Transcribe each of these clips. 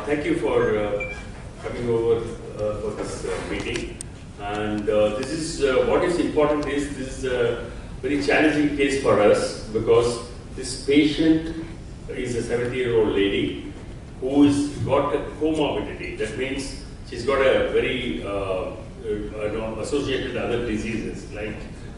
Thank you for coming over for this meeting. And this is what is important is this is a very challenging case for us because this patient is a 70-year-old lady who has got a comorbidity. That means she's got a very associated other diseases like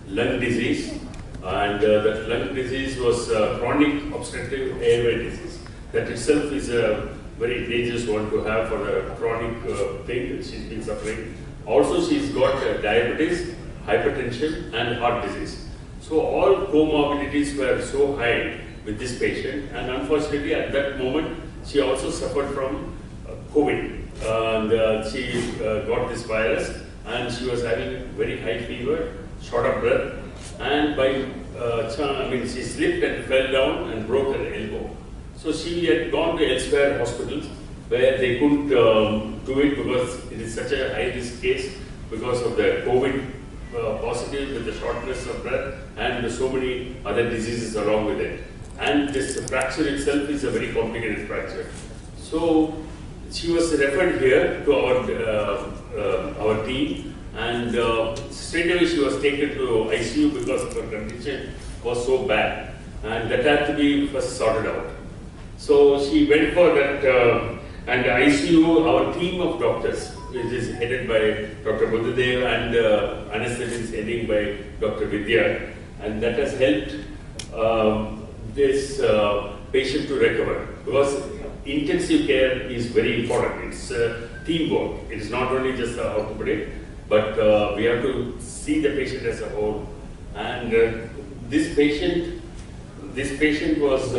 lung disease, and that lung disease was chronic obstructive airway disease. That itself is a very dangerous one to have for a chronic thing that she's been suffering. Also, she's got diabetes, hypertension, and heart disease. So all comorbidities were so high with this patient, and unfortunately, at that moment, she also suffered from COVID. And she got this virus, and she was having very high fever, short of breath, and by she slipped and fell down and broke her elbow. So she had gone to elsewhere hospitals where they couldn't do it because it is such a high-risk case because of the COVID positive with the shortness of breath and so many other diseases along with it. And this fracture itself is a very complicated fracture. So she was referred here to our team, and straight away she was taken to ICU because of her condition was so bad, and that had to be first sorted out. So she went for that, and ICU, our team of doctors, which is headed by Dr. Buddhadev and anesthetist heading by Dr. Vidya, and that has helped this patient to recover, because intensive care is very important. It's teamwork. It is not only just the orthopedic, but we have to see the patient as a whole. And this patient was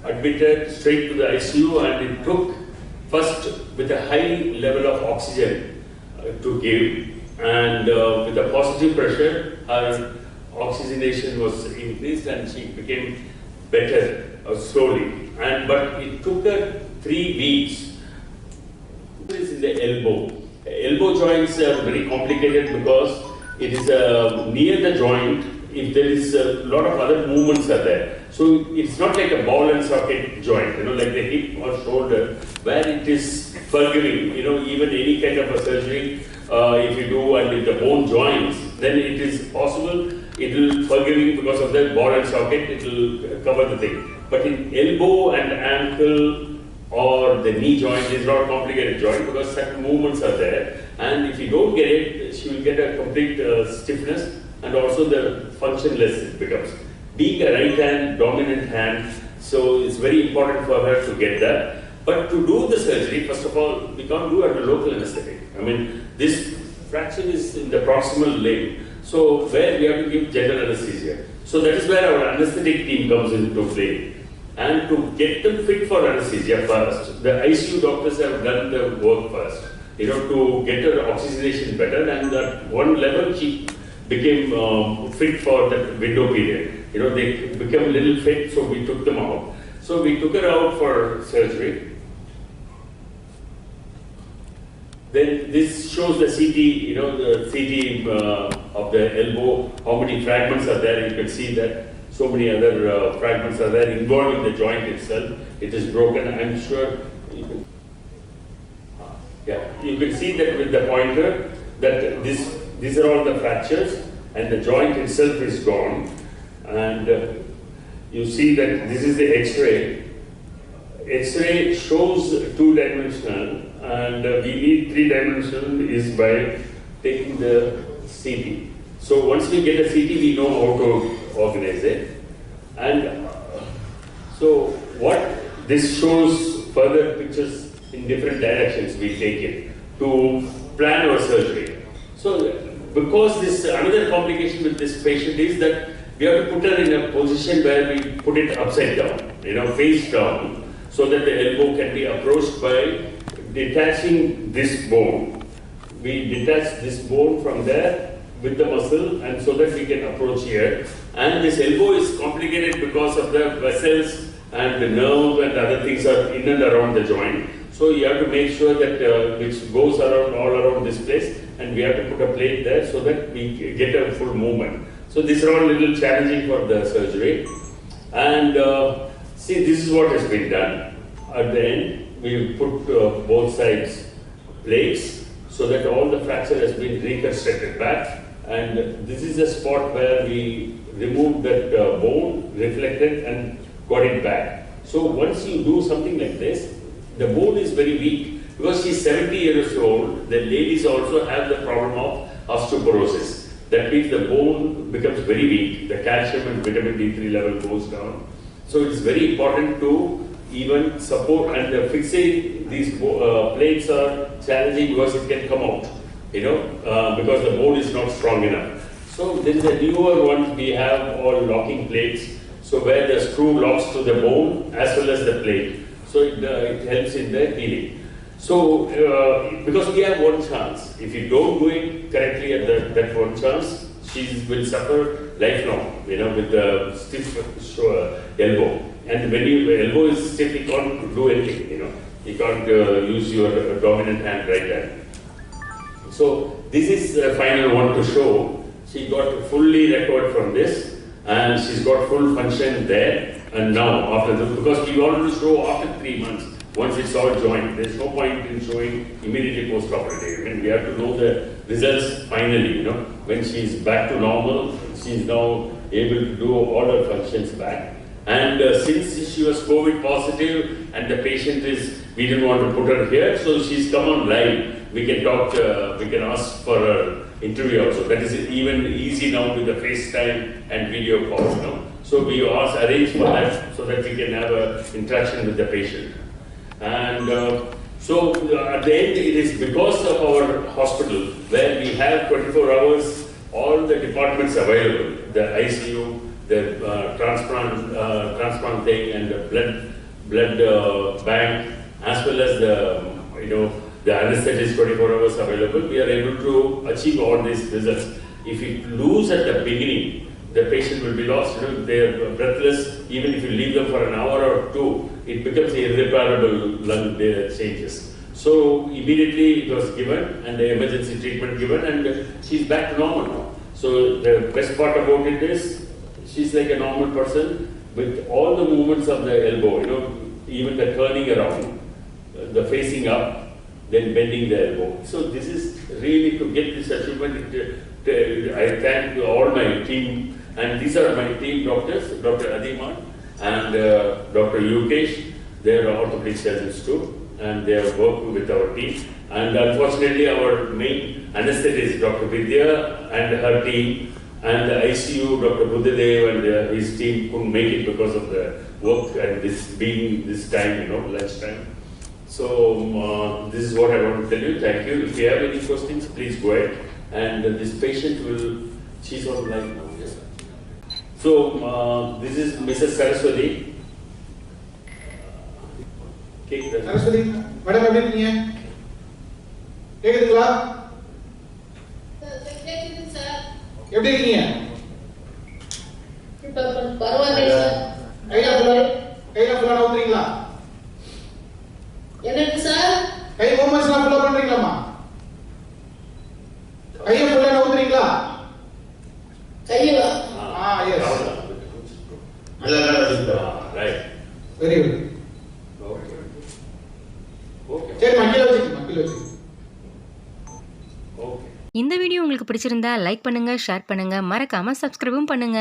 admitted straight to the ICU, and it took first with a high level of oxygen to give, and with a positive pressure, her oxygenation was increased and she became better slowly. But it took her 3 weeks. This is in the elbow. Elbow joints are very complicated because it is near the joint. If there is a lot of other movements are there. So it's not like a ball and socket joint, like the hip or shoulder, where it is forgiving. Even any kind of a surgery, if you do and if the bone joins, then it is possible it will forgiving because of the ball and socket, it will cover the thing. But in elbow and ankle or the knee joint, it is not a complicated joint because certain movements are there. And if you don't get it, she will get a complete stiffness, and also the functionless it becomes. Being a right hand, dominant hand, so it's very important for her to get that. But to do the surgery, first of all, we can't do under local anesthetic. This fracture is in the proximal limb, so where we have to give general anesthesia. So that is where our anesthetic team comes into play. And to get them fit for anesthesia first, the ICU doctors have done the work first, to get her oxygenation better, and at one level she became fit for that window period. They became a little fit, so we took them out. So we took her out for surgery. Then this shows the CT, the CT of the elbow, how many fragments are there. You can see that so many other fragments are there involved in the joint itself. It is broken. I'm sure you can see that with the pointer that these are all the fractures, and the joint itself is gone. And you see that this is the X-ray. X-ray shows 2-dimensional, and we need 3-dimensional is by taking the CT. So once we get a CT, we know how to organize it. And so what this shows further pictures in different directions we take it to plan our surgery. So because this another complication with this patient is that we have to put her in a position where we put it upside down, face down, so that the elbow can be approached by detaching this bone. We detach this bone from there with the muscle, and so that we can approach here. And this elbow is complicated because of the vessels and the nerve and other things are in and around the joint. So you have to make sure that which goes around all around this place, and we have to put a plate there so that we get a full movement. So these are all a little challenging for the surgery. And see, this is what has been done. At the end, we put both sides plates so that all the fracture has been reconstructed back, and this is the spot where we removed that bone, reflected and got it back. So once you do something like this, the bone is very weak because she's 70 years old. The ladies also have the problem of osteoporosis. That means the bone becomes very weak, the calcium and vitamin D3 level goes down. So it's very important to even support, and fixing these plates are challenging because it can come out, because the bone is not strong enough. So there is a newer one, we have all locking plates, so where the screw locks to the bone as well as the plate. So it helps in the healing. So because we have one chance, if you don't do it correctly at that one chance, she will suffer lifelong, with the stiff elbow. And when your elbow is stiff, you can't do anything, You can't use your dominant hand, right hand. So this is the final one to show. She got fully recovered from this, and she's got full function there. And now, after this, because we wanted to show after 3 months, once it's all joined, there's no point in showing immediately post-operative. I mean, we have to know the results finally, when she's back to normal, she's now able to do all her functions back. And since she was COVID positive and the patient we didn't want to put her here, so she's come on live. We can talk, we can ask for her interview also. That is even easy now with the FaceTime and video call, So we arrange for that so that we can have an interaction with the patient. And so at the end, it is because of our hospital where we have 24 hours, all the departments available, the ICU, the transplant thing, and the blood bank, as well as the anesthetist 24 hours available. We are able to achieve all these results. If you lose at the beginning, the patient will be lost. They are breathless. Even if you leave them for an hour or two, it becomes irreparable lung changes. So immediately it was given, and the emergency treatment given, and she's back to normal now. So the best part about it is she's like a normal person with all the movements of the elbow. Even the turning around, the facing up, then bending the elbow. So this is really to get this achievement. I thank all my team, and these are my team doctors, Dr. Adiman and Dr. Yukesh. They are orthopedic surgeons too, and they are working with our team. And unfortunately, our main anesthetist, Dr. Vidya, and her team, and the ICU, Dr. Buddhadev and his team couldn't make it because of the work and this being this time, lunchtime. So this is what I want to tell you. Thank you. If you have any questions, please go ahead. And this patient she's on line now. Yes. So this is Mrs. Saraswati. Saraswati, madam, எப்படி இருக்கீங்க? கேக்குதுங்களா? கேக்குது sir. எப்படி இருக்கீங்க? பரவாயில்லை sir. கையில ஃபுல்லா ஊத்துறீங்களா? என்னது சார்? கை மூவ்மெண்ட்ஸ்லாம் ஃபுல்லா பண்றீங்களாமா? கையை ஃபுல்லா ஊத்துறீங்களா? கையில. Yes. Right. Very good. சரி, மக்கில வச்சு. இந்த வீடியோ உங்களுக்கு பிடிச்சிருந்தா லைக் பண்ணுங்க, ஷேர் பண்ணுங்க, மறக்காம சப்ஸ்கிரைபும் பண்ணுங்க.